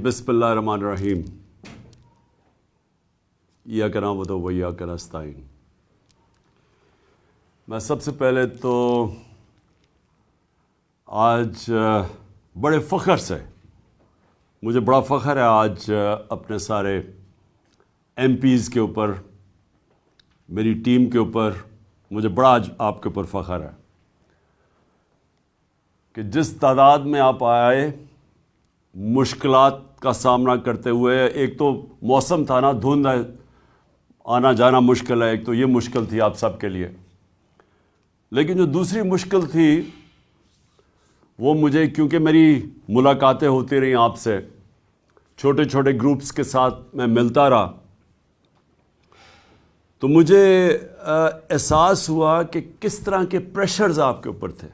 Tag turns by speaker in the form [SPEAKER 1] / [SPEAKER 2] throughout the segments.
[SPEAKER 1] بسم اللہ الرحمن الرحیم ایاک نعبد و ایاک نستعین۔ میں سب سے پہلے تو آج بڑے فخر سے، مجھے بڑا فخر ہے آج اپنے سارے ایم پیز کے اوپر، میری ٹیم کے اوپر مجھے بڑا آج آپ کے اوپر فخر ہے کہ جس تعداد میں آپ آئے، مشکلات کا سامنا کرتے ہوئے، ایک تو موسم تھا نا، دھند ہے، آنا جانا مشکل ہے، ایک تو یہ مشکل تھی آپ سب کے لیے، لیکن جو دوسری مشکل تھی وہ مجھے، کیونکہ میری ملاقاتیں ہوتی رہیں آپ سے، چھوٹے چھوٹے گروپس کے ساتھ میں ملتا رہا، تو مجھے احساس ہوا کہ کس طرح کے پریشرز آپ کے اوپر تھے،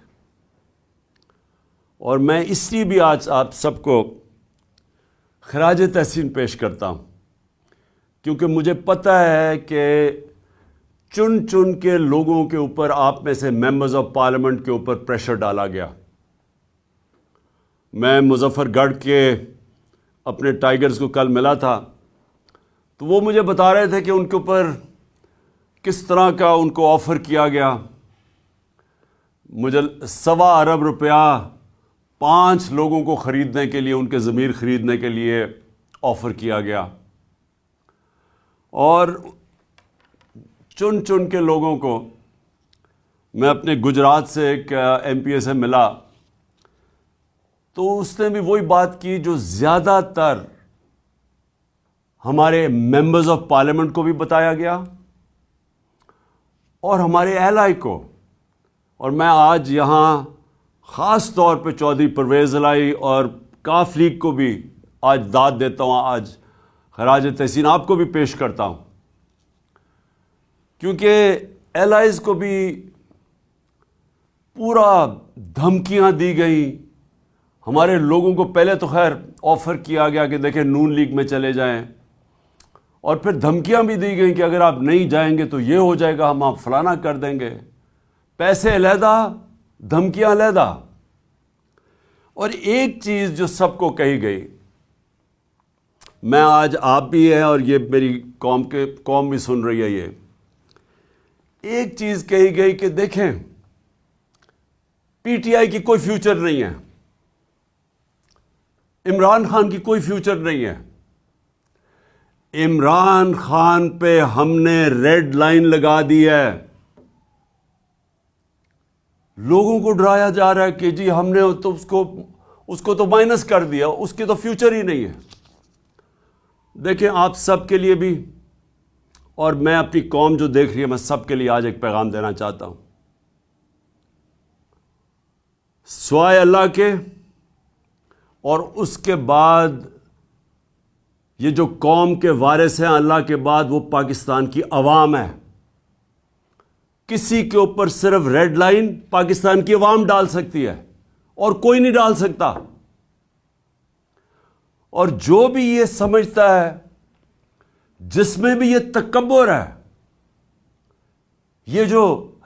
[SPEAKER 1] اور میں اس لیے بھی آج آپ سب کو خراج تحسین پیش کرتا ہوں، کیونکہ مجھے پتہ ہے کہ چن چن کے لوگوں کے اوپر، آپ میں سے ممبرز آف پارلیمنٹ کے اوپر پریشر ڈالا گیا۔ میں مظفر گڑھ کے اپنے ٹائیگرز کو کل ملا تھا، تو وہ مجھے بتا رہے تھے کہ ان کے اوپر کس طرح کا ان کو آفر کیا گیا۔ مجھے 1.25 ارب روپیہ 5 لوگوں کو خریدنے کے لیے، ان کے ضمیر خریدنے کے لیے آفر کیا گیا، اور چن چن کے لوگوں کو، میں اپنے گجرات سے ایک ایم پی اے سے ملا، تو اس نے بھی وہی بات کی جو زیادہ تر ہمارے ممبرز آف پارلیمنٹ کو بھی بتایا گیا اور ہمارے اہلائی کو۔ اور میں آج یہاں خاص طور پہ چودھری پرویز الہی اور کاف لیگ کو بھی آج داد دیتا ہوں، آج خراج تحسین آپ کو بھی پیش کرتا ہوں، کیونکہ ایلائز کو بھی پورا دھمکیاں دی گئیں۔ ہمارے لوگوں کو پہلے تو خیر آفر کیا گیا کہ دیکھیں نون لیگ میں چلے جائیں، اور پھر دھمکیاں بھی دی گئیں کہ اگر آپ نہیں جائیں گے تو یہ ہو جائے گا، ہم آپ فلانا کر دیں گے، پیسے علیحدہ، دھمکیاں علیحدہ۔ اور ایک چیز جو سب کو کہی گئی، میں آج آپ بھی ہیں اور یہ میری قوم بھی سن رہی ہے، یہ ایک چیز کہی گئی کہ دیکھیں پی ٹی آئی کی کوئی فیوچر نہیں ہے، عمران خان کی کوئی فیوچر نہیں ہے، عمران خان پہ ہم نے ریڈ لائن لگا دی ہے۔ لوگوں کو ڈرایا جا رہا ہے کہ جی ہم نے تو اس کو تو مائنس کر دیا، اس کی تو فیوچر ہی نہیں ہے۔ دیکھیں آپ سب کے لیے بھی، اور میں اپنی قوم جو دیکھ رہی ہے، میں سب کے لیے آج ایک پیغام دینا چاہتا ہوں، سوائے اللہ کے اور اس کے بعد یہ جو قوم کے وارث ہیں اللہ کے بعد، وہ پاکستان کی عوام ہے۔ کسی کے اوپر صرف ریڈ لائن پاکستان کی عوام ڈال سکتی ہے اور کوئی نہیں ڈال سکتا۔ اور جو بھی یہ سمجھتا ہے، جس میں بھی یہ تکبر ہے، یہ جو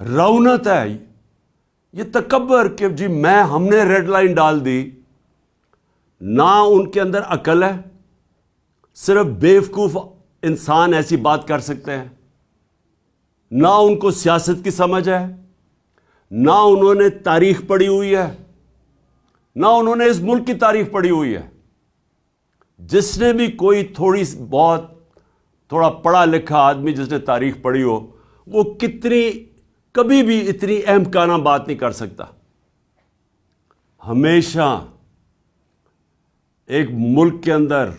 [SPEAKER 1] رونت ہے، یہ تکبر کہ جی ہم نے ریڈ لائن ڈال دی، نہ ان کے اندر عقل ہے، صرف بیوقوف انسان ایسی بات کر سکتے ہیں، نہ ان کو سیاست کی سمجھ ہے، نہ انہوں نے تاریخ پڑھی ہوئی ہے، نہ انہوں نے اس ملک کی تاریخ پڑھی ہوئی ہے۔ جس نے بھی کوئی تھوڑا پڑھا لکھا آدمی جس نے تاریخ پڑھی ہو، وہ کبھی بھی اتنی اہم کانہ بات نہیں کر سکتا۔ ہمیشہ ایک ملک کے اندر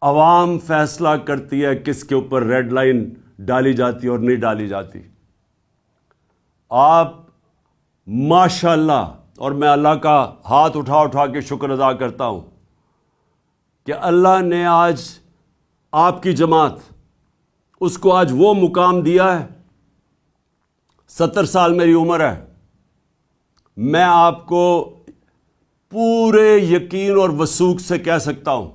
[SPEAKER 1] عوام فیصلہ کرتی ہے کس کے اوپر ریڈ لائن ڈالی جاتی اور نہیں ڈالی جاتی۔ آپ ماشاءاللہ، اور میں اللہ کا ہاتھ اٹھا کے شکر ادا کرتا ہوں کہ اللہ نے آج آپ کی جماعت، اس کو آج وہ مقام دیا ہے۔ 70 سال میری عمر ہے، میں آپ کو پورے یقین اور وثوق سے کہہ سکتا ہوں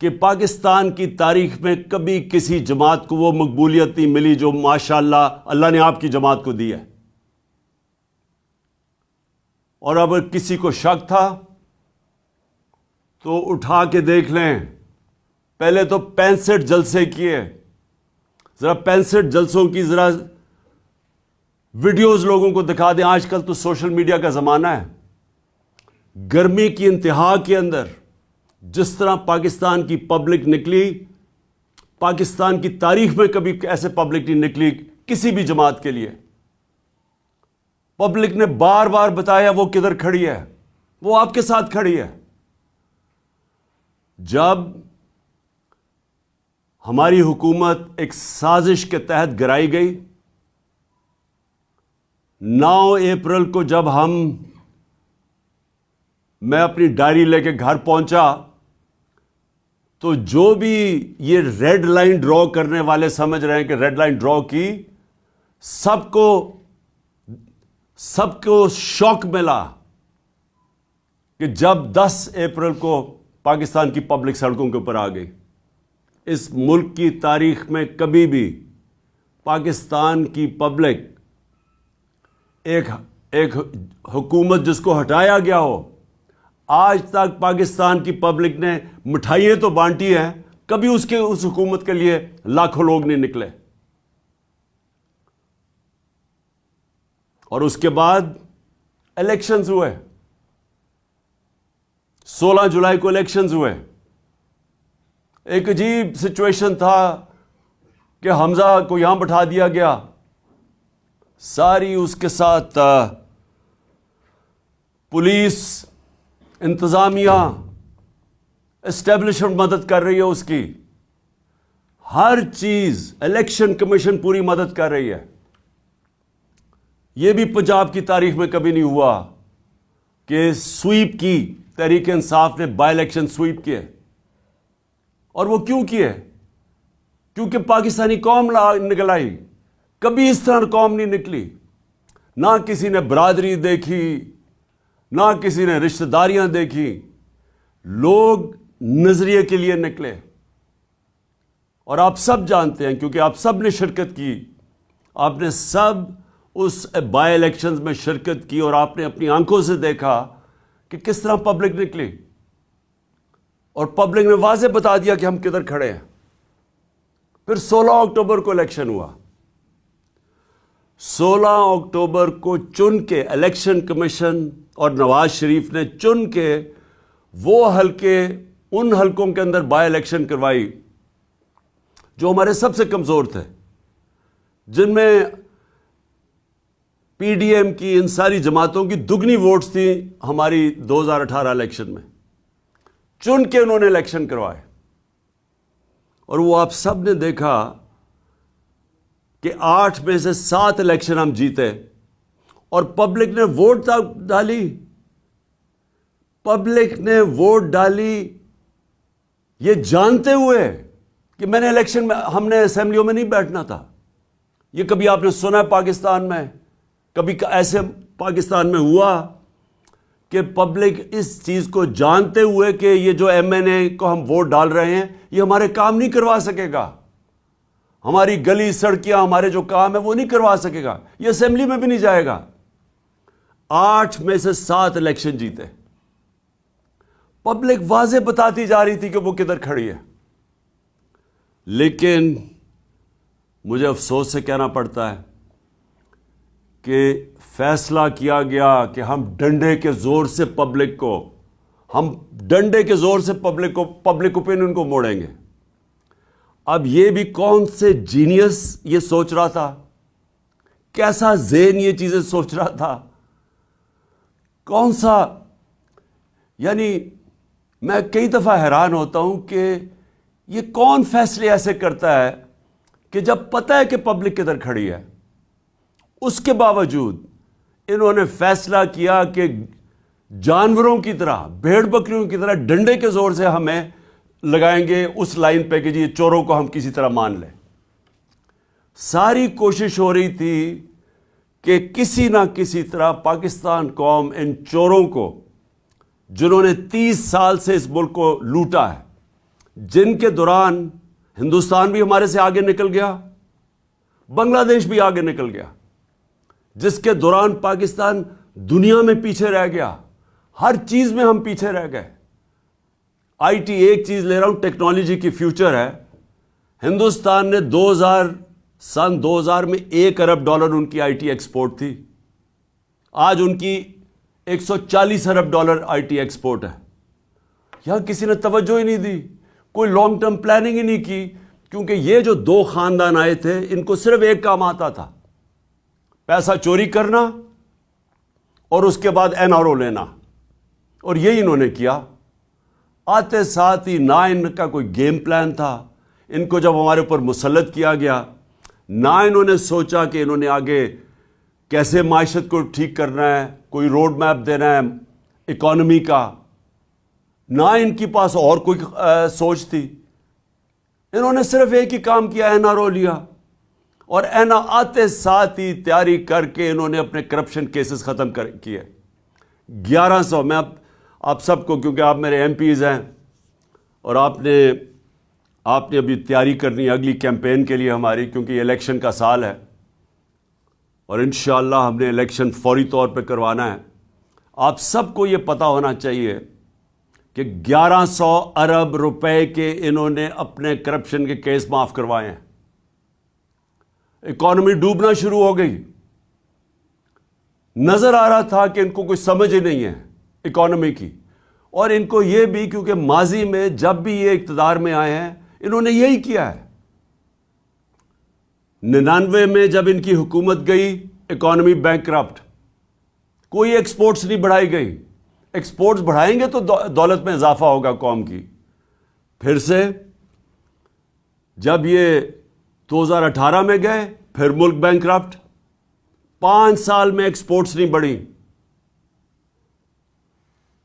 [SPEAKER 1] کہ پاکستان کی تاریخ میں کبھی کسی جماعت کو وہ مقبولیت نہیں ملی جو ماشاءاللہ اللہ نے آپ کی جماعت کو دی ہے۔ اور اگر کسی کو شک تھا تو اٹھا کے دیکھ لیں. پہلے تو 65 جلسے کیے. ذرا 65 جلسوں کی ذرا ویڈیوز لوگوں کو دکھا دیں. آج کل تو سوشل میڈیا کا زمانہ ہے. گرمی کی انتہا کے اندر جس طرح پاکستان کی پبلک نکلی, پاکستان کی تاریخ میں کبھی ایسے پبلک نہیں نکلی کسی بھی جماعت کے لیے. پبلک نے بار بار بتایا وہ کدھر کھڑی ہے, وہ آپ کے ساتھ کھڑی ہے. جب ہماری حکومت ایک سازش کے تحت گرائی گئی, 9 اپریل کو جب میں اپنی ڈائری لے کے گھر پہنچا تو جو بھی یہ ریڈ لائن ڈرا کرنے والے سمجھ رہے ہیں کہ ریڈ لائن ڈرا کی, سب کو شوق ملا کہ جب 10 اپریل کو پاکستان کی پبلک سڑکوں کے اوپر آ گئی. اس ملک کی تاریخ میں کبھی بھی پاکستان کی پبلک ایک حکومت جس کو ہٹایا گیا ہو, آج تک پاکستان کی پبلک نے مٹھائیاں تو بانٹی ہیں, کبھی اس حکومت کے لیے لاکھوں لوگ نہیں نکلے. اور اس کے بعد الیکشنز ہوئے, 16 جولائی کو الیکشنز ہوئے. ایک عجیب سچویشن تھا کہ حمزہ کو یہاں بٹھا دیا گیا, ساری اس کے ساتھ پولیس, انتظامیہ, اسٹیبلشمنٹ مدد کر رہی ہے اس کی, ہر چیز, الیکشن کمیشن پوری مدد کر رہی ہے. یہ بھی پنجاب کی تاریخ میں کبھی نہیں ہوا کہ سویپ کی تحریک انصاف نے بائی الیکشن سویپ کیے. اور وہ کیوں کیے؟ کیونکہ پاکستانی قوم نکل آئی. کبھی اس طرح قوم نہیں نکلی. نہ کسی نے برادری دیکھی, نہ کسی نے رشتہ داریاں دیکھی. لوگ نظریے کے لیے نکلے. اور آپ سب جانتے ہیں کیونکہ آپ سب نے شرکت کی, آپ نے سب اس بائی الیکشنز میں شرکت کی, اور آپ نے اپنی آنکھوں سے دیکھا کہ کس طرح پبلک نکلی, اور پبلک نے واضح بتا دیا کہ ہم کدھر کھڑے ہیں. پھر 16 اکتوبر کو الیکشن ہوا. 16 اکتوبر کو چن کے الیکشن کمیشن اور نواز شریف نے چن کے وہ حلقے, ان حلقوں کے اندر بائی الیکشن کروائی جو ہمارے سب سے کمزور تھے, جن میں پی ڈی ایم کی ان ساری جماعتوں کی دگنی ووٹس تھیں ہماری 2018 الیکشن میں. چن کے انہوں نے الیکشن کروائے, اور وہ آپ سب نے دیکھا کہ 8 میں سے 7 الیکشن ہم جیتے, اور پبلک نے ووٹ ڈالی. پبلک نے ووٹ ڈالی یہ جانتے ہوئے کہ میں نے الیکشن میں, ہم نے اسمبلیوں میں نہیں بیٹھنا تھا. یہ کبھی آپ نے سنا ہے پاکستان میں؟ کبھی ایسے پاکستان میں ہوا کہ پبلک اس چیز کو جانتے ہوئے کہ یہ جو ایم این اے کو ہم ووٹ ڈال رہے ہیں یہ ہمارے کام نہیں کروا سکے گا, ہماری گلی سڑکیاں, ہمارے جو کام ہے وہ نہیں کروا سکے گا, یہ اسمبلی میں بھی نہیں جائے گا. 8 میں سے 7 الیکشن جیتے. پبلک واضح بتاتی جا رہی تھی کہ وہ کدھر کھڑی ہے. لیکن مجھے افسوس سے کہنا پڑتا ہے کہ فیصلہ کیا گیا کہ ہم ڈنڈے کے زور سے پبلک اوپینین کو موڑیں گے. اب یہ بھی کون سے جینیس یہ سوچ رہا تھا, کیسا ذہن یہ چیزیں سوچ رہا تھا, کون سا, یعنی میں کئی دفعہ حیران ہوتا ہوں کہ یہ کون فیصلے ایسے کرتا ہے کہ جب پتہ ہے کہ پبلک کدھر کھڑی ہے, اس کے باوجود انہوں نے فیصلہ کیا کہ جانوروں کی طرح, بھیڑ بکریوں کی طرح ڈنڈے کے زور سے ہمیں لگائیں گے اس لائن پہ کہ جی چوروں کو ہم کسی طرح مان لیں. ساری کوشش ہو رہی تھی کہ کسی نہ کسی طرح پاکستان قوم ان چوروں کو, جنہوں نے 30 سال سے اس ملک کو لوٹا ہے, جن کے دوران ہندوستان بھی ہمارے سے آگے نکل گیا, بنگلہ دیش بھی آگے نکل گیا, جس کے دوران پاکستان دنیا میں پیچھے رہ گیا, ہر چیز میں ہم پیچھے رہ گئے. آئی ٹی ایک چیز لے رہا ہوں, ٹیکنالوجی کی فیوچر ہے. ہندوستان نے سن 2000 میں $1 ارب ان کی آئی ٹی ایکسپورٹ تھی. آج ان کی $140 ارب آئی ٹی ایکسپورٹ ہے. یہاں کسی نے توجہ ہی نہیں دی, کوئی لانگ ٹرم پلاننگ ہی نہیں کی, کیونکہ یہ جو دو خاندان آئے تھے ان کو صرف ایک کام آتا تھا, پیسہ چوری کرنا اور اس کے بعد این آر او لینا, اور یہی انہوں نے کیا. آتے ساتھ ہی نہ ان کا کوئی گیم پلان تھا. ان کو جب ہمارے اوپر مسلط کیا گیا, نہ انہوں نے سوچا کہ انہوں نے آگے کیسے معیشت کو ٹھیک کرنا ہے, کوئی روڈ میپ دینا ہے اکانومی کا, نہ ان کے پاس اور کوئی سوچ تھی. انہوں نے صرف ایک ہی کام کیا, این آر او لیا, اور این آتے ساتھ ہی تیاری کر کے انہوں نے اپنے کرپشن کیسز ختم کیے. 1100 میں آپ سب کو, کیونکہ آپ میرے ایم پیز ہیں اور آپ نے ابھی تیاری کرنی ہے اگلی کیمپین کے لیے ہماری, کیونکہ یہ الیکشن کا سال ہے اور انشاءاللہ ہم نے الیکشن فوری طور پہ کروانا ہے. آپ سب کو یہ پتہ ہونا چاہیے کہ 1100 ارب روپے کے انہوں نے اپنے کرپشن کے کیس معاف کروائے ہیں. اکانومی ڈوبنا شروع ہو گئی, نظر آ رہا تھا کہ ان کو کوئی سمجھ ہی نہیں ہے اکانومی کی. اور ان کو یہ بھی, کیونکہ ماضی میں جب بھی یہ اقتدار میں آئے ہیں انہوں نے یہی کیا ہے. 99 میں جب ان کی حکومت گئی, اکانومی بینکرپٹ, کوئی ایکسپورٹس نہیں بڑھائی گئی. ایکسپورٹس بڑھائیں گے تو دولت میں اضافہ ہوگا قوم کی. پھر سے جب یہ 2018 میں گئے, پھر ملک بینکرپٹ. 5 سال میں ایکسپورٹس نہیں بڑھی.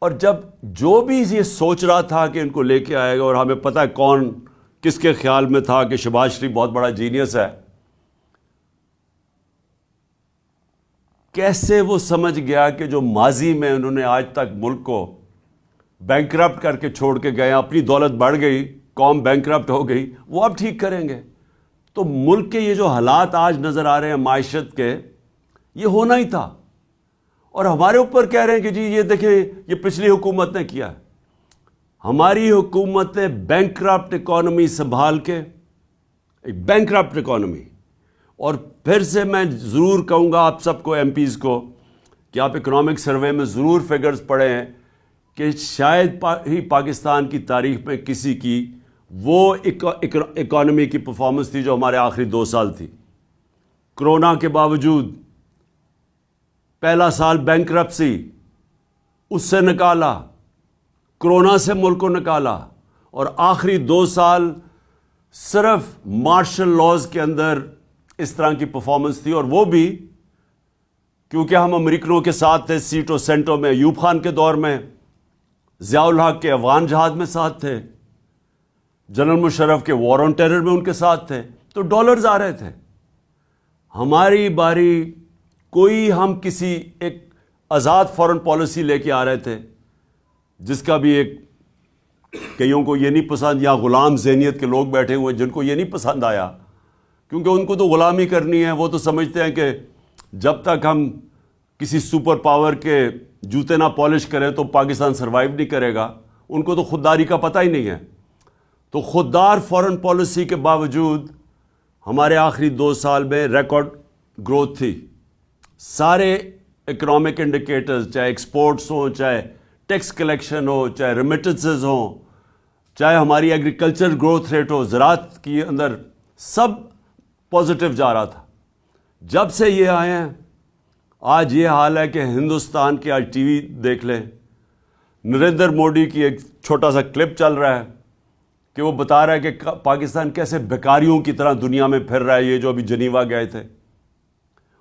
[SPEAKER 1] اور جب جو بھی یہ سوچ رہا تھا کہ ان کو لے کے آئے گا, اور ہمیں پتہ ہے کون کس کے خیال میں تھا کہ شہباز شریف بہت بڑا جینیس ہے, کیسے وہ سمجھ گیا کہ جو ماضی میں انہوں نے آج تک ملک کو بینکرپٹ کر کے چھوڑ کے گئے, اپنی دولت بڑھ گئی, قوم بینکرپٹ ہو گئی, وہ اب ٹھیک کریں گے. تو ملک کے یہ جو حالات آج نظر آ رہے ہیں معیشت کے, یہ ہونا ہی تھا. اور ہمارے اوپر کہہ رہے ہیں کہ جی یہ دیکھیں یہ پچھلی حکومت نے کیا. ہماری حکومت نے بینکرپٹ اکانومی سنبھال کے, ایک بینکرپٹ اکانومی. اور پھر سے میں ضرور کہوں گا آپ سب کو, ایم پیز کو, کہ آپ اکنامک سروے میں ضرور فگرز پڑھیں ہیں کہ شاید ہی پاکستان کی تاریخ میں کسی کی وہ اکانومی کی پرفارمنس تھی جو ہمارے آخری 2 سال تھی. کرونا کے باوجود پہلا سال بینکرپسی, اس سے نکالا, کرونا سے ملک کو نکالا, اور آخری 2 سال صرف مارشل لاز کے اندر اس طرح کی پرفارمنس تھی. اور وہ بھی کیونکہ ہم امریکنوں کے ساتھ تھے سیٹو سینٹو میں, ایوب خان کے دور میں, ضیاء الحق کے افغان جہاد میں ساتھ تھے, جنرل مشرف کے وار آن ٹیرر میں ان کے ساتھ تھے, تو ڈالرز آ رہے تھے. ہماری باری کوئی ہم کسی ایک آزاد فارن پالیسی لے کے آ رہے تھے, جس کا بھی ایک کئیوں کو یہ نہیں پسند, یا غلام ذہنیت کے لوگ بیٹھے ہوئے جن کو یہ نہیں پسند آیا, کیونکہ ان کو تو غلامی کرنی ہے. وہ تو سمجھتے ہیں کہ جب تک ہم کسی سپر پاور کے جوتے نہ پالش کریں تو پاکستان سروائیو نہیں کرے گا. ان کو تو خودداری کا پتہ ہی نہیں ہے. تو خوددار فارن پالیسی کے باوجود ہمارے آخری 2 سال میں ریکارڈ گروتھ تھی. سارے اکنامک انڈیکیٹرز, چاہے ایکسپورٹس ہوں, چاہے ٹیکس کلیکشن ہو, چاہے ریمیٹنسز ہوں, چاہے ہماری ایگریکلچر گروتھ ریٹ ہو, زراعت کی اندر, سب پازیٹیو جا رہا تھا. جب سے یہ آئے ہیں آج یہ حال ہے کہ ہندوستان کے, آج ٹی وی دیکھ لیں, نریندر مودی کی ایک چھوٹا سا کلپ چل رہا ہے کہ وہ بتا رہا ہے کہ پاکستان کیسے بیکاریوں کی طرح دنیا میں پھر رہا ہے, یہ جو ابھی جنیوا گئے تھے.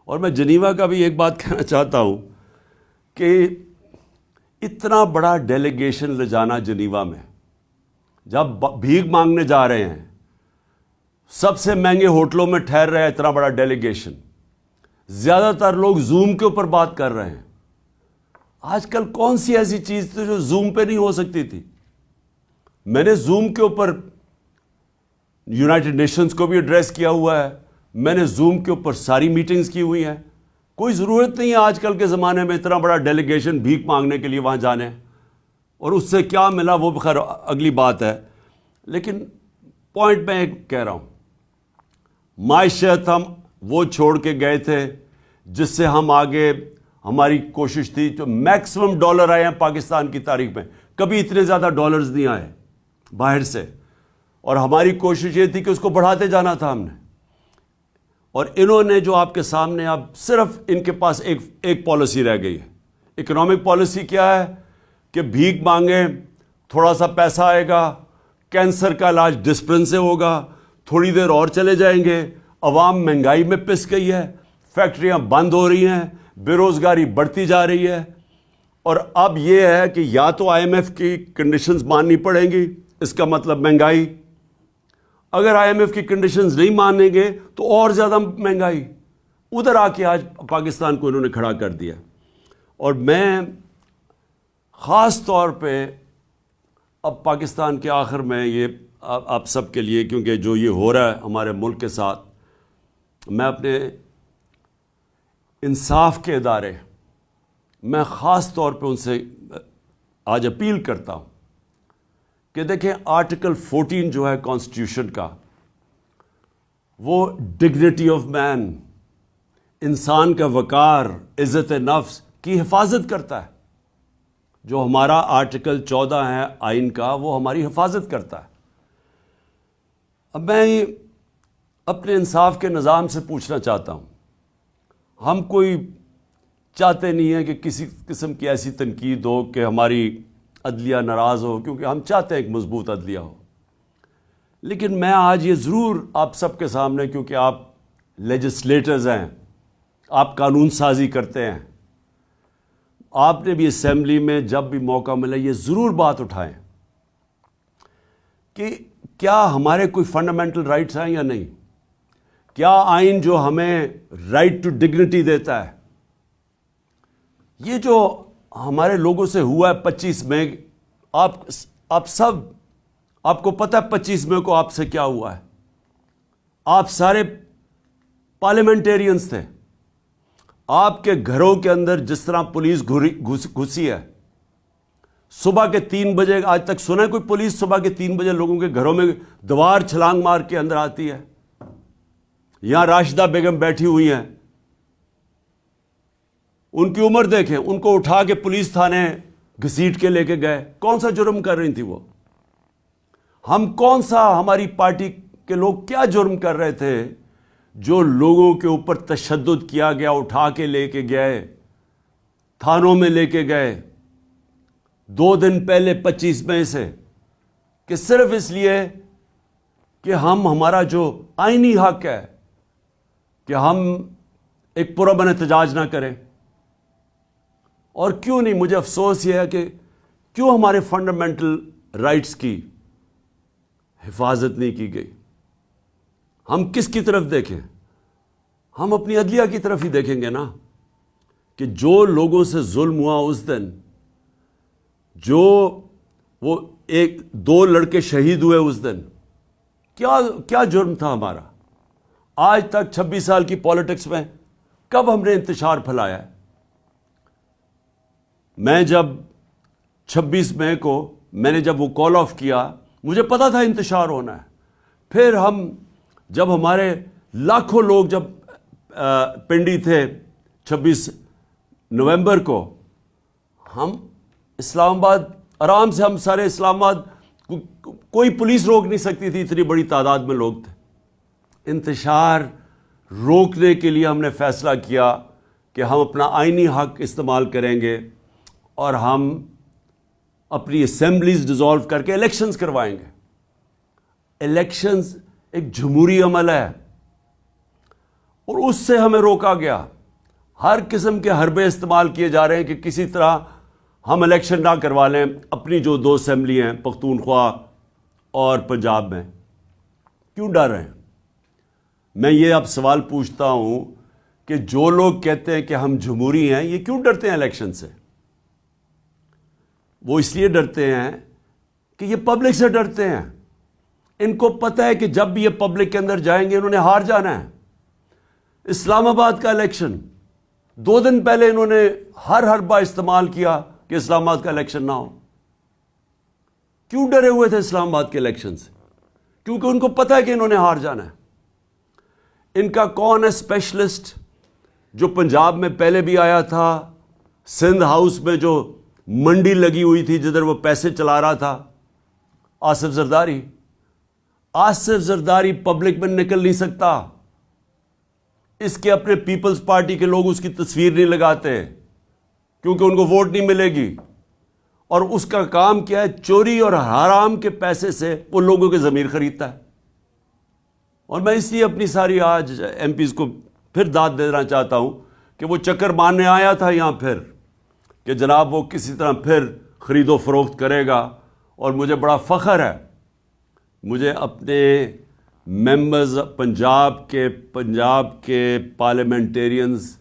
[SPEAKER 1] اور میں جنیوا کا بھی ایک بات کہنا چاہتا ہوں کہ اتنا بڑا ڈیلیگیشن لے جانا جنیوا میں, جب بھیک مانگنے جا رہے ہیں, سب سے مہنگے ہوٹلوں میں ٹھہر رہے ہیں, اتنا بڑا ڈیلیگیشن, زیادہ تر لوگ زوم کے اوپر بات کر رہے ہیں. آج کل کون سی ایسی چیز تھی جو زوم پہ نہیں ہو سکتی تھی؟ میں نے زوم کے اوپر یونائٹڈ نیشنز کو بھی ایڈریس کیا ہوا ہے, میں نے زوم کے اوپر ساری میٹنگز کی ہوئی ہیں. کوئی ضرورت نہیں ہے آج کل کے زمانے میں اتنا بڑا ڈیلیگیشن بھیک مانگنے کے لیے وہاں جانے. اور اس سے کیا ملا وہ بخیر اگلی بات ہے، لیکن پوائنٹ میں کہہ رہا ہوں، معیشت ہم وہ چھوڑ کے گئے تھے جس سے ہم آگے، ہماری کوشش تھی، جو میکسیمم ڈالر آئے ہیں پاکستان کی تاریخ میں، کبھی اتنے زیادہ ڈالرز نہیں آئے باہر سے، اور ہماری کوشش یہ تھی کہ اس کو بڑھاتے جانا تھا ہم نے. اور انہوں نے جو آپ کے سامنے، اب صرف ان کے پاس ایک پالیسی رہ گئی ہے. اکنامک پالیسی کیا ہے کہ بھیک مانگیں، تھوڑا سا پیسہ آئے گا، کینسر کا علاج ڈسپلن سے ہوگا، تھوڑی دیر اور چلے جائیں گے، عوام مہنگائی میں پس گئی ہے، فیکٹریاں بند ہو رہی ہیں، بے روزگاری بڑھتی جا رہی ہے. اور اب یہ ہے کہ یا تو آئی ایم ایف کی کنڈیشنز ماننی پڑیں گی، اس کا مطلب مہنگائی. اگر آئی ایم ایف کی کنڈیشنز نہیں مانیں گے تو اور زیادہ مہنگائی. ادھر آ کے آج پاکستان کو انہوں نے کھڑا کر دیا. اور میں خاص طور پہ اب پاکستان کے آخر میں یہ آپ سب کے لیے، کیونکہ جو یہ ہو رہا ہے ہمارے ملک کے ساتھ، میں اپنے انصاف کے ادارے، میں خاص طور پہ ان سے آج اپیل کرتا ہوں کہ دیکھیں، آرٹیکل 14 جو ہے کانسٹیٹیوشن کا، وہ ڈگنیٹی آف مین، انسان کا وقار، عزت نفس کی حفاظت کرتا ہے. جو ہمارا آرٹیکل 14 ہے آئین کا، وہ ہماری حفاظت کرتا ہے. اب میں اپنے انصاف کے نظام سے پوچھنا چاہتا ہوں، ہم کوئی چاہتے نہیں ہیں کہ کسی قسم کی ایسی تنقید ہو کہ ہماری عدلیہ ناراض ہو، کیونکہ ہم چاہتے ہیں ایک مضبوط عدلیہ ہو. لیکن میں آج یہ ضرور آپ سب کے سامنے، کیونکہ آپ لیجسلیٹرز ہیں، آپ قانون سازی کرتے ہیں، آپ نے بھی اسمبلی میں جب بھی موقع ملا یہ ضرور بات اٹھائیں کہ کیا ہمارے کوئی فنڈامنٹل رائٹس ہیں یا نہیں. کیا آئین جو ہمیں رائٹ ٹو ڈگنیٹی دیتا ہے، یہ جو ہمارے لوگوں سے ہوا ہے 25 مئی، آپ سب، آپ کو پتہ ہے 25 مئی کو آپ سے کیا ہوا ہے. آپ سارے پارلیمنٹیرینز تھے. آپ کے گھروں کے اندر جس طرح پولیس گھسی ہے، صبح کے 3 بجے، آج تک سنا ہے کوئی پولیس صبح کے 3 بجے لوگوں کے گھروں میں دیوار چھلانگ مار کے اندر آتی ہے؟ یہاں راشدہ بیگم بیٹھی ہوئی ہیں، ان کی عمر دیکھیں، ان کو اٹھا کے پولیس تھانے گھسیٹ کے لے کے گئے. کون سا جرم کر رہی تھی وہ؟ ہم کون سا، ہماری پارٹی کے لوگ کیا جرم کر رہے تھے جو لوگوں کے اوپر تشدد کیا گیا، اٹھا کے لے کے گئے، تھانوں میں لے کے گئے 2 دن پہلے 25 مئی سے، کہ صرف اس لیے کہ ہمارا جو آئینی حق ہے کہ ہم ایک پرامن احتجاج نہ کریں. اور کیوں نہیں؟ مجھے افسوس یہ ہے کہ کیوں ہمارے فنڈامنٹل رائٹس کی حفاظت نہیں کی گئی. ہم کس کی طرف دیکھیں؟ ہم اپنی عدلیہ کی طرف ہی دیکھیں گے نا، کہ جو لوگوں سے ظلم ہوا اس دن، جو وہ 2 لڑکے شہید ہوئے اس دن، کیا جرم تھا ہمارا؟ آج تک 26 سال کی پالیٹکس میں کب ہم نے انتشار پھیلایا ہے؟ میں جب 26 مئی کو میں نے جب وہ کال آف کیا، مجھے پتا تھا انتشار ہونا ہے. پھر جب ہمارے لاکھوں لوگ جب پنڈی تھے 26 نومبر کو، ہم اسلام آباد آرام سے، ہم سارے اسلام آباد، کوئی پولیس روک نہیں سکتی تھی، اتنی بڑی تعداد میں لوگ تھے. انتشار روکنے کے لیے ہم نے فیصلہ کیا کہ ہم اپنا آئینی حق استعمال کریں گے اور ہم اپنی اسمبلیز ڈیزالو کر کے الیکشنز کروائیں گے. الیکشنز ایک جمہوری عمل ہے اور اس سے ہمیں روکا گیا. ہر قسم کے حربے استعمال کیے جا رہے ہیں کہ کسی طرح ہم الیکشن نہ کروا لیں اپنی جو 2 اسمبلی ہیں، پختونخوا اور پنجاب میں. کیوں ڈر رہے ہیں؟ میں یہ اب سوال پوچھتا ہوں کہ جو لوگ کہتے ہیں کہ ہم جمہوری ہیں، یہ کیوں ڈرتے ہیں الیکشن سے؟ وہ اس لیے ڈرتے ہیں کہ یہ پبلک سے ڈرتے ہیں. ان کو پتہ ہے کہ جب بھی یہ پبلک کے اندر جائیں گے انہوں نے ہار جانا ہے. اسلام آباد کا الیکشن 2 دن پہلے انہوں نے ہر حربہ استعمال کیا کہ اسلام آباد کا الیکشن نہ ہو. کیوں ڈرے ہوئے تھے اسلام آباد کے الیکشن سے؟ کیونکہ ان کو پتہ ہے کہ انہوں نے ہار جانا ہے۔ ان کا کون ہے اسپیشلسٹ جو پنجاب میں پہلے بھی آیا تھا، سندھ ہاؤس میں جو منڈی لگی ہوئی تھی جدھر وہ پیسے چلا رہا تھا؟ آصف زرداری۔ آصف زرداری پبلک میں نکل نہیں سکتا، اس کے اپنے پیپلز پارٹی کے لوگ اس کی تصویر نہیں لگاتے کیونکہ ان کو ووٹ نہیں ملے گی، اور اس کا کام کیا ہے؟ چوری اور حرام کے پیسے سے وہ لوگوں کے ضمیر خریدتا ہے۔ اور میں اس لیے اپنی ساری آج ایم پیز کو پھر داد دینا چاہتا ہوں کہ وہ چکر مارنے آیا تھا یہاں پھر کہ جناب وہ کسی طرح پھر خرید و فروخت کرے گا، اور مجھے بڑا فخر ہے، مجھے اپنے ممبرز پنجاب کے پارلیمنٹیرینز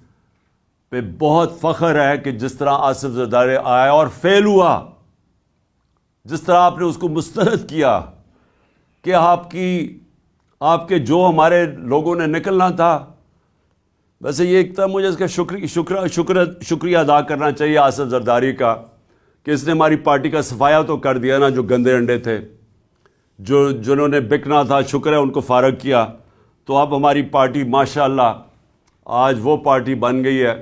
[SPEAKER 1] پہ بہت فخر ہے کہ جس طرح آصف زرداری آیا اور فیل ہوا، جس طرح آپ نے اس کو مسترد کیا کہ آپ کے جو ہمارے لوگوں نے نکلنا تھا۔ ویسے یہ ایک طرح مجھے اس کا شکریہ ادا کرنا چاہیے آصف زرداری کا کہ اس نے ہماری پارٹی کا صفایا تو کر دیا نا، جو گندے انڈے تھے، جنہوں نے بکنا تھا، شکر ہے ان کو فارغ کیا۔ تو اب ہماری پارٹی ماشاءاللہ آج وہ پارٹی بن گئی ہے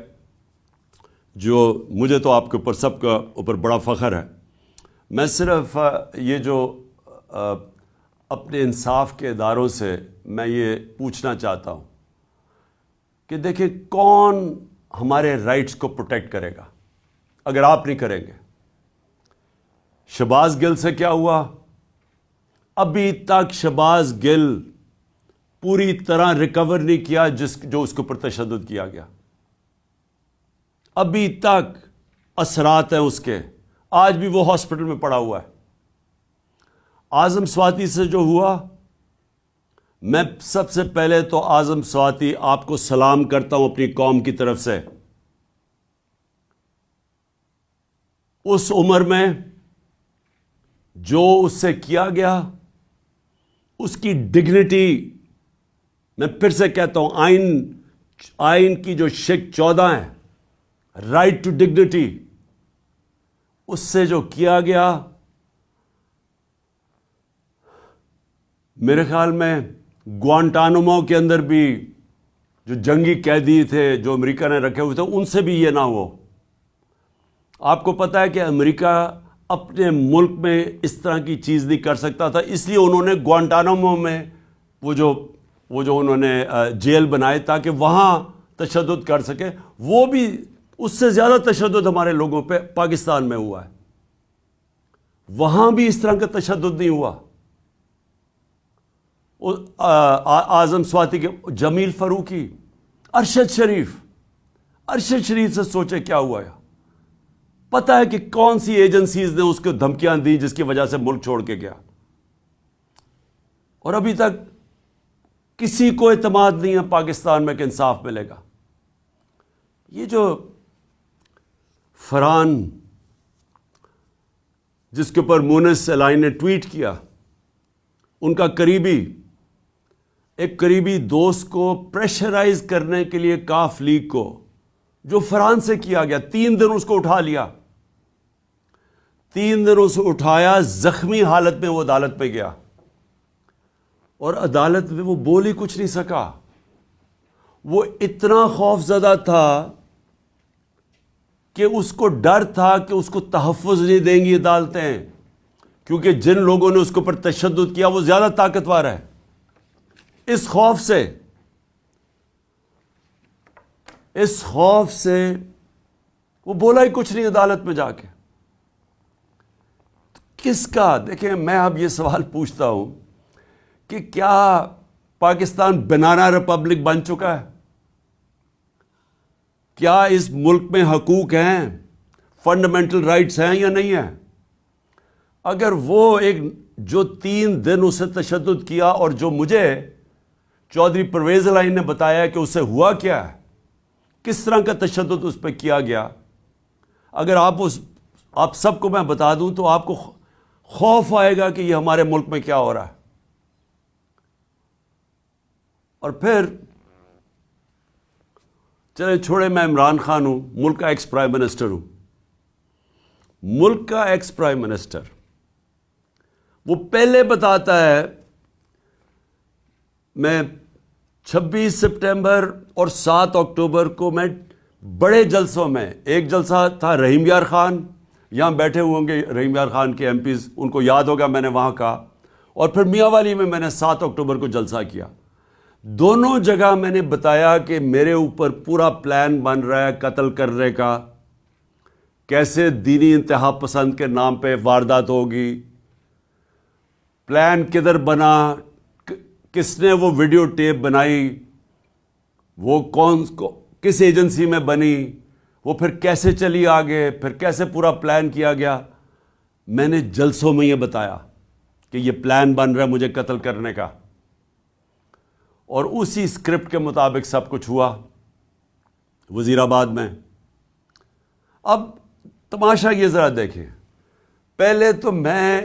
[SPEAKER 1] جو مجھے تو آپ کے اوپر سب کا اوپر بڑا فخر ہے۔ میں صرف یہ جو اپنے انصاف کے اداروں سے میں یہ پوچھنا چاہتا ہوں کہ دیکھیں کون ہمارے رائٹس کو پروٹیکٹ کرے گا اگر آپ نہیں کریں گے؟ شہباز گل سے کیا ہوا؟ ابھی تک شہباز گل پوری طرح ریکور نہیں کیا جو اس کے اوپر تشدد کیا گیا، ابھی تک اثرات ہیں اس کے، آج بھی وہ ہاسپٹل میں پڑا ہوا ہے۔ اعظم سواتی سے جو ہوا، میں سب سے پہلے تو اعظم سواتی آپ کو سلام کرتا ہوں اپنی قوم کی طرف سے۔ اس عمر میں جو اس سے کیا گیا، اس کی ڈگنیٹی، میں پھر سے کہتا ہوں آئین کی جو شک 14 ہے، رائٹ ٹو ڈگنیٹی، اس سے جو کیا گیا، میرے خیال میں گوانٹانامو کے اندر بھی جو جنگی قیدی تھے جو امریکہ نے رکھے ہوئے تھے، ان سے بھی یہ نہ ہو۔ آپ کو پتہ ہے کہ امریکہ اپنے ملک میں اس طرح کی چیز نہیں کر سکتا تھا، اس لیے انہوں نے گوانٹانامو میں وہ جو انہوں نے جیل بنائے تاکہ وہاں تشدد کر سکے۔ وہ بھی اس سے زیادہ تشدد ہمارے لوگوں پہ پاکستان میں ہوا ہے، وہاں بھی اس طرح کا تشدد نہیں ہوا۔ اعظم سواتی کے جمیل فاروقی، ارشد شریف سے سوچے کیا ہوا ہے؟ پتہ ہے کہ کون سی ایجنسیز نے اس کو دھمکیاں دی جس کی وجہ سے ملک چھوڑ کے گیا، اور ابھی تک کسی کو اعتماد نہیں ہے پاکستان میں کہ انصاف ملے گا۔ یہ جو فرحان جس کے اوپر مونس الائن نے ٹویٹ کیا، ان کا ایک قریبی دوست کو پریشرائز کرنے کے لیے کاف لیگ کو، جو فرحان سے کیا گیا، 3 دن اس کو اٹھا لیا، 3 دن اسے اٹھایا، زخمی حالت میں وہ عدالت پہ گیا، اور عدالت میں وہ بول ہی کچھ نہیں سکا۔ وہ اتنا خوف زدہ تھا کہ اس کو ڈر تھا کہ اس کو تحفظ نہیں دیں گی عدالتیں، کیونکہ جن لوگوں نے اس کے اوپر تشدد کیا وہ زیادہ طاقتور ہے۔ اس خوف سے وہ بولا ہی کچھ نہیں عدالت میں جا کے۔ کس کا؟ دیکھیں، میں اب یہ سوال پوچھتا ہوں کہ کیا پاکستان بنانا ریپبلک بن چکا ہے؟ کیا اس ملک میں حقوق ہیں، فنڈامنٹل رائٹس ہیں یا نہیں ہیں؟ اگر وہ جو 3 دن اسے تشدد کیا، اور جو مجھے چودھری پرویز الائن نے بتایا کہ اسے ہوا کیا ہے، کس طرح کا تشدد اس پہ کیا گیا، اگر آپ سب کو میں بتا دوں تو آپ کو خوف آئے گا کہ یہ ہمارے ملک میں کیا ہو رہا ہے۔ اور پھر چلے چھوڑے، میں عمران خان ہوں، ملک کا ایکس پرائم منسٹر ہوں۔ ملک کا ایکس پرائم منسٹر وہ پہلے بتاتا ہے. میں 26 سپٹمبر اور 7 اکتوبر کو میں بڑے جلسوں میں، ایک جلسہ تھا رحیم یار خان، یہاں بیٹھے ہوئے ہوں گے رحیم یار خان کے ایم پیز، ان کو یاد ہوگا میں نے وہاں کہا، اور پھر میاں والی میں نے 7 اکتوبر کو جلسہ کیا. دونوں جگہ میں نے بتایا کہ میرے اوپر پورا پلان بن رہا ہے قتل کرنے کا، کیسے دینی انتہا پسند کے نام پہ واردات ہوگی، پلان کدھر بنا، کس نے وہ ویڈیو ٹیپ بنائی، وہ کس ایجنسی میں بنی، وہ پھر کیسے چلی آگے، پھر کیسے پورا پلان کیا گیا. میں نے جلسوں میں یہ بتایا کہ یہ پلان بن رہا ہے مجھے قتل کرنے کا، اور اسی اسکرپٹ کے مطابق سب کچھ ہوا وزیر آباد میں. اب تماشا یہ ذرا دیکھیں، پہلے تو میں،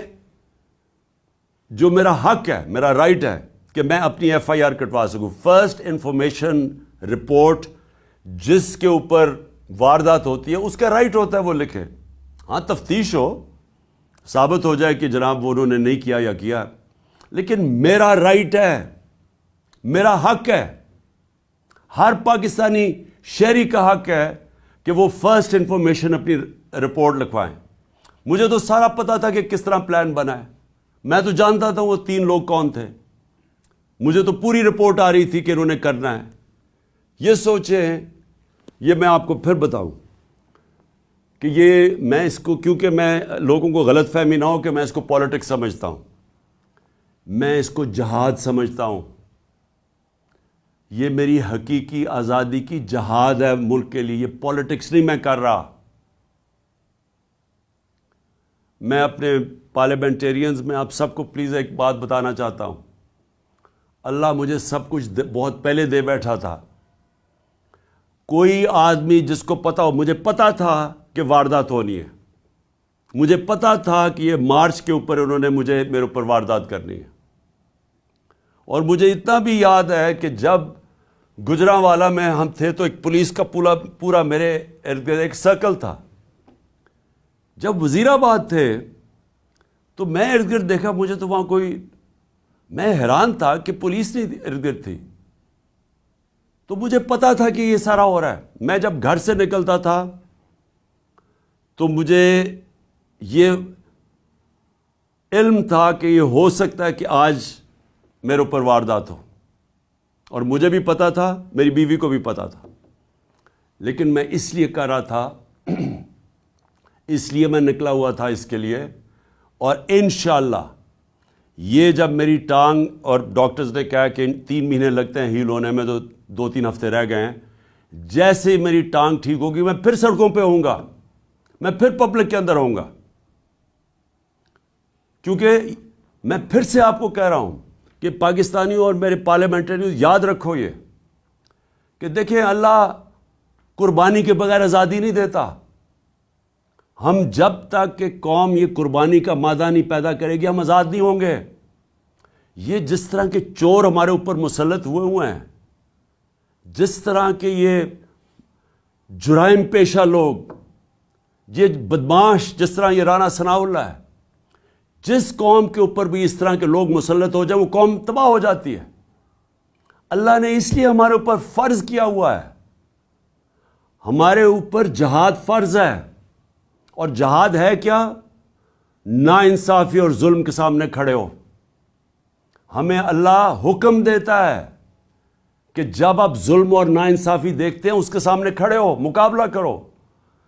[SPEAKER 1] جو میرا حق ہے، میرا رائٹ ہے کہ میں اپنی ایف آئی آر کٹوا سکوں، فرسٹ انفارمیشن رپورٹ جس کے اوپر واردات ہوتی ہے اس کا رائٹ ہوتا ہے وہ لکھے. ہاں تفتیش ہو، ثابت ہو جائے کہ جناب وہ انہوں نے نہیں کیا یا کیا، لیکن میرا رائٹ ہے، میرا حق ہے، ہر پاکستانی شہری کا حق ہے کہ وہ فرسٹ انفارمیشن اپنی رپورٹ لکھوائیں. مجھے تو سارا پتا تھا کہ کس طرح پلان بنا ہے، میں تو جانتا تھا وہ 3 لوگ کون تھے، مجھے تو پوری رپورٹ آ رہی تھی کہ انہوں نے کرنا ہے. یہ سوچیں، یہ میں آپ کو پھر بتاؤں کہ یہ میں اس کو، کیونکہ میں لوگوں کو غلط فہمی نہ ہو کہ میں اس کو پالیٹکس سمجھتا ہوں، میں اس کو جہاد سمجھتا ہوں. یہ میری حقیقی آزادی کی جہاد ہے ملک کے لیے، یہ پالیٹکس نہیں میں کر رہا. میں اپنے پارلیمنٹیرینز میں آپ سب کو پلیز ایک بات بتانا چاہتا ہوں، اللہ مجھے سب کچھ بہت پہلے دے بیٹھا تھا. کوئی آدمی جس کو پتا ہو، مجھے پتا تھا کہ واردات ہونی ہے، مجھے پتا تھا کہ یہ مارچ کے اوپر انہوں نے میرے اوپر واردات کرنی ہے. اور مجھے اتنا بھی یاد ہے کہ جب گجرانوالہ میں ہم تھے تو ایک پولیس کا پورا میرے ارد گرد ایک سرکل تھا. جب وزیر آباد تھے تو میں ارد گرد دیکھا، مجھے تو وہاں کوئی، میں حیران تھا کہ پولیس نہیں ارد گرد تھی. تو مجھے پتا تھا کہ یہ سارا ہو رہا ہے. میں جب گھر سے نکلتا تھا تو مجھے یہ علم تھا کہ یہ ہو سکتا ہے کہ آج میرے اوپر واردات ہو، اور مجھے بھی پتا تھا، میری بیوی کو بھی پتا تھا. لیکن میں اس لیے کر رہا تھا، اس لیے میں نکلا ہوا تھا اس کے لیے. اور انشاءاللہ یہ جب میری ٹانگ، اور ڈاکٹرز نے کہا کہ 3 مہینے لگتے ہیں ہیل ہونے میں، تو 2-3 ہفتے رہ گئے ہیں، جیسے ہی میری ٹانگ ٹھیک ہوگی میں پھر سڑکوں پہ ہوں گا، میں پھر پبلک کے اندر ہوں گا. کیونکہ میں پھر سے آپ کو کہہ رہا ہوں کہ پاکستانیوں اور میرے پارلیمنٹریوں یاد رکھو یہ کہ دیکھیں، اللہ قربانی کے بغیر آزادی نہیں دیتا. ہم جب تک کہ قوم یہ قربانی کا مادہ نہیں پیدا کرے گی، ہم آزاد نہیں ہوں گے. یہ جس طرح کے چور ہمارے اوپر مسلط ہوئے ہیں، جس طرح کے یہ جرائم پیشہ لوگ، یہ بدماش، جس طرح یہ رانا ثناء اللہ ہے، جس قوم کے اوپر بھی اس طرح کے لوگ مسلط ہو جائیں وہ قوم تباہ ہو جاتی ہے. اللہ نے اس لیے ہمارے اوپر فرض کیا ہوا ہے، ہمارے اوپر جہاد فرض ہے. اور جہاد ہے کیا؟ نا انصافی اور ظلم کے سامنے کھڑے ہو. ہمیں اللہ حکم دیتا ہے کہ جب آپ ظلم اور نا انصافی دیکھتے ہیں اس کے سامنے کھڑے ہو، مقابلہ کرو،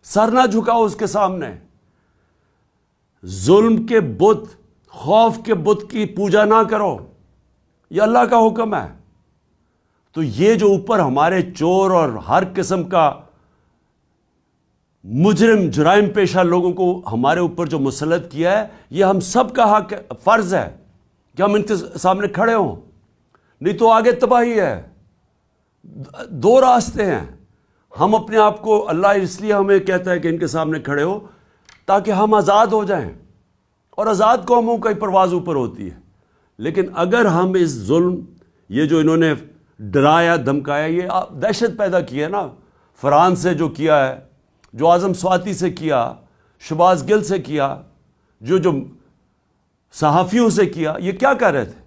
[SPEAKER 1] سر نہ جھکاؤ اس کے سامنے. ظلم کے بت، خوف کے بت کی پوجا نہ کرو، یہ اللہ کا حکم ہے. تو یہ جو اوپر ہمارے چور اور ہر قسم کا مجرم، جرائم پیشہ لوگوں کو ہمارے اوپر جو مسلط کیا ہے، یہ ہم سب کا حق، فرض ہے کہ ہم ان کے سامنے کھڑے ہوں، نہیں تو آگے تباہی ہے. 2 راستے ہیں. ہم اپنے آپ کو، اللہ اس لیے ہمیں کہتا ہے کہ ان کے سامنے کھڑے ہو تاکہ ہم آزاد ہو جائیں، اور آزاد قوموں کا پرواز اوپر ہوتی ہے. لیکن اگر ہم اس ظلم، یہ جو انہوں نے ڈرایا دھمکایا، یہ دہشت پیدا کی ہے نا، فرحان سے جو کیا ہے، جو اعظم سواتی سے کیا، شہباز گل سے کیا، جو صحافیوں سے کیا. یہ کیا کر رہے تھے؟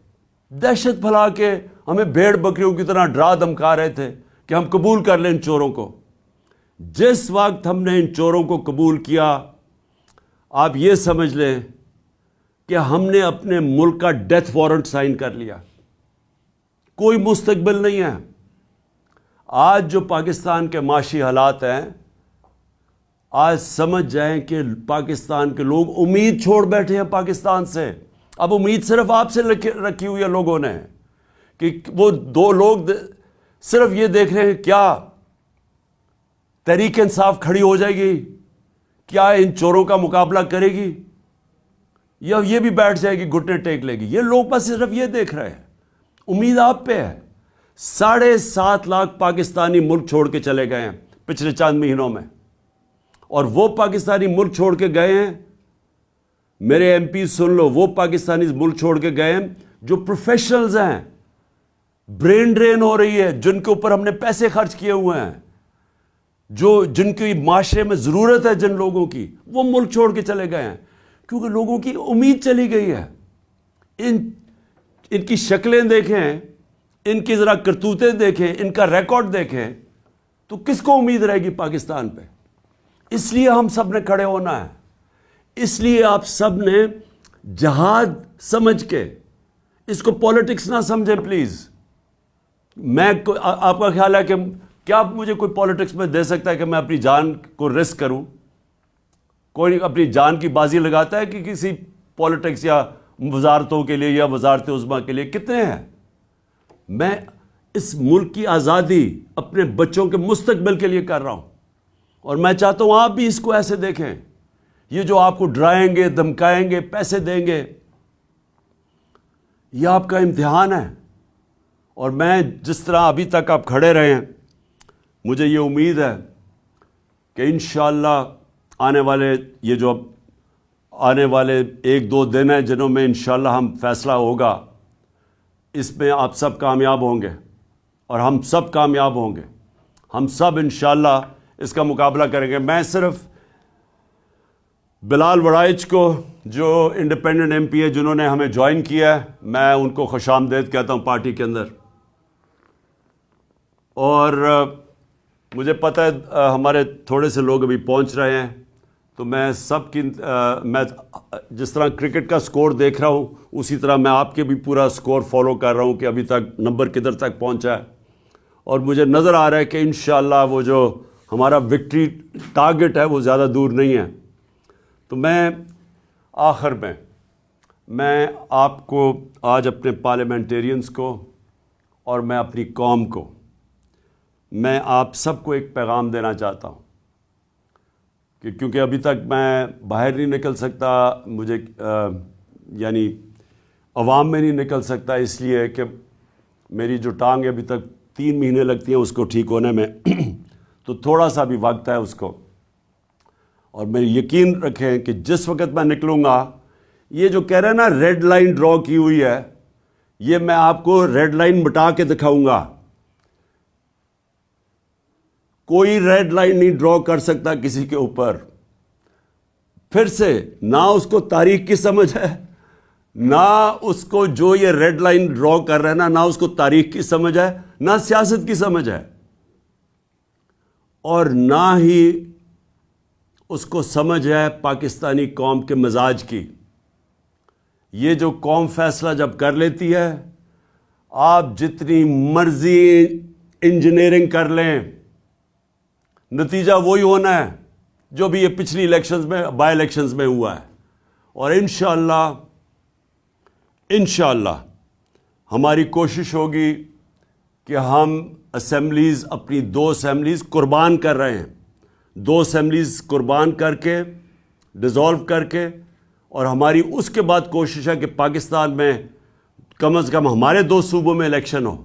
[SPEAKER 1] دہشت پھیلا کے ہمیں بھیڑ بکریوں کی طرح ڈرا دھمکا رہے تھے کہ ہم قبول کر لیں ان چوروں کو. جس وقت ہم نے ان چوروں کو قبول کیا، آپ یہ سمجھ لیں کہ ہم نے اپنے ملک کا ڈیتھ وارنٹ سائن کر لیا. کوئی مستقبل نہیں ہے. آج جو پاکستان کے معاشی حالات ہیں، آج سمجھ جائیں کہ پاکستان کے لوگ امید چھوڑ بیٹھے ہیں پاکستان سے. اب امید صرف آپ سے رکھی ہوئی ہے لوگوں نے، کہ وہ دو لوگ صرف یہ دیکھ رہے ہیں کیا تحریک انصاف کھڑی ہو جائے گی، کیا ان چوروں کا مقابلہ کرے گی، یا یہ بھی بیٹھ جائے گی گھٹنے ٹیک لے گی. یہ لوگ بس صرف یہ دیکھ رہے ہیں. امید آپ پہ ہے. 7.5 لاکھ پاکستانی ملک چھوڑ کے چلے گئے ہیں پچھلے چند مہینوں میں، اور وہ پاکستانی ملک چھوڑ کے گئے ہیں، میرے ایم پی سن لو، وہ پاکستانی ملک چھوڑ کے گئے ہیں جو پروفیشنلز ہیں. برین ڈرین ہو رہی ہے، جن کے اوپر ہم نے پیسے خرچ کیے ہوئے ہیں، جن کی معاشرے میں ضرورت ہے جن لوگوں کی، وہ ملک چھوڑ کے چلے گئے ہیں کیونکہ لوگوں کی امید چلی گئی ہے. ان کی شکلیں دیکھیں، ان کی ذرا کرتوتیں دیکھیں، ان کا ریکارڈ دیکھیں، تو کس کو امید رہے گی پاکستان پہ؟ اس لیے ہم سب نے کھڑے ہونا ہے. اس لیے آپ سب نے جہاد سمجھ کے، اس کو پالیٹکس نہ سمجھیں پلیز. آپ کا خیال ہے کہ کیا مجھے کوئی پالیٹکس میں دے سکتا ہے کہ میں اپنی جان کو رسک کروں؟ کوئی اپنی جان کی بازی لگاتا ہے کہ کسی پالیٹکس یا وزارتوں کے لیے یا وزارت عظمیٰ کے لیے؟ کتنے ہیں؟ میں اس ملک کی آزادی اپنے بچوں کے مستقبل کے لیے کر رہا ہوں، اور میں چاہتا ہوں آپ بھی اس کو ایسے دیکھیں. یہ جو آپ کو ڈرائیں گے، دھمکائیں گے، پیسے دیں گے، یہ آپ کا امتحان ہے. اور میں جس طرح ابھی تک آپ کھڑے رہے ہیں، مجھے یہ امید ہے کہ انشاءاللہ آنے والے 1-2 دن ہیں جنہوں میں انشاءاللہ ہم فیصلہ ہوگا، اس میں آپ سب کامیاب ہوں گے اور ہم سب کامیاب ہوں گے. ہم سب انشاءاللہ اس کا مقابلہ کریں گے. میں صرف بلال وڑائچ کو، جو انڈیپینڈنٹ ایم پی ہے جنہوں نے ہمیں جوائن کیا ہے، میں ان کو خوش آمدید کہتا ہوں پارٹی کے اندر. اور مجھے پتہ ہے ہمارے تھوڑے سے لوگ ابھی پہنچ رہے ہیں، تو میں سب کی میں جس طرح کرکٹ کا سکور دیکھ رہا ہوں، اسی طرح میں آپ کے بھی پورا سکور فالو کر رہا ہوں کہ ابھی تک نمبر کدھر تک پہنچا ہے. اور مجھے نظر آ رہا ہے کہ انشاءاللہ وہ جو ہمارا وکٹری ٹارگٹ ہے وہ زیادہ دور نہیں ہے. تو میں آخر میں آپ کو آج اپنے پارلیمنٹیرینز کو اور میں اپنی قوم کو، میں آپ سب کو ایک پیغام دینا چاہتا ہوں کہ کیونکہ ابھی تک میں باہر نہیں نکل سکتا، مجھے یعنی عوام میں نہیں نکل سکتا، اس لیے کہ میری جو ٹانگ ابھی تک 3 مہینے لگتی ہیں اس کو ٹھیک ہونے میں تو تھوڑا سا بھی وقت ہے اس کو. اور میں یقین رکھیں کہ جس وقت میں نکلوں گا، یہ جو کہہ رہے ہیں نا ریڈ لائن ڈرا کی ہوئی ہے، یہ میں آپ کو ریڈ لائن مٹا کے دکھاؤں گا. کوئی ریڈ لائن نہیں ڈرا کر سکتا کسی کے اوپر. پھر سے نہ اس کو تاریخ کی سمجھ ہے، نہ اس کو جو یہ ریڈ لائن ڈرا کر رہے ہیں نہ اس کو تاریخ کی سمجھ ہے، نہ سیاست کی سمجھ ہے، اور نہ ہی اس کو سمجھ ہے پاکستانی قوم کے مزاج کی. یہ جو قوم فیصلہ جب کر لیتی ہے، آپ جتنی مرضی انجینئرنگ کر لیں، نتیجہ وہی ہونا ہے جو بھی یہ پچھلی الیکشنز میں، بائی الیکشنز میں ہوا ہے. اور انشاءاللہ ہماری کوشش ہوگی کہ ہم اسمبلیز، اپنی 2 اسمبلیز قربان کر رہے ہیں، 2 اسمبلیز قربان کر کے، ڈیزالو کر کے، اور ہماری اس کے بعد کوشش ہے کہ پاکستان میں کم از کم ہمارے 2 صوبوں میں الیکشن ہو.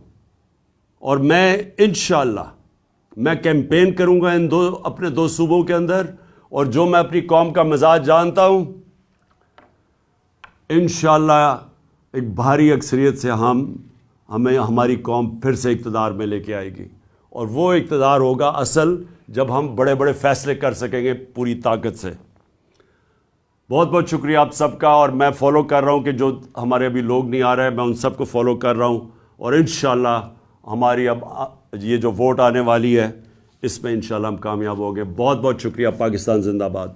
[SPEAKER 1] اور میں انشاءاللہ میں کیمپین کروں گا اپنے 2 صوبوں کے اندر، اور جو میں اپنی قوم کا مزاج جانتا ہوں، انشاءاللہ ایک بھاری اکثریت سے ہمیں ہماری قوم پھر سے اقتدار میں لے کے آئے گی. اور وہ اقتدار ہوگا اصل جب ہم بڑے بڑے فیصلے کر سکیں گے پوری طاقت سے. بہت بہت شکریہ آپ سب کا، اور میں فالو کر رہا ہوں کہ جو ہمارے ابھی لوگ نہیں آ رہے میں ان سب کو فالو کر رہا ہوں، اور انشاءاللہ ہماری اب یہ جو ووٹ آنے والی ہے اس میں انشاءاللہ ہم کامیاب ہوں گے۔ بہت بہت شکریہ۔ پاکستان زندہ باد۔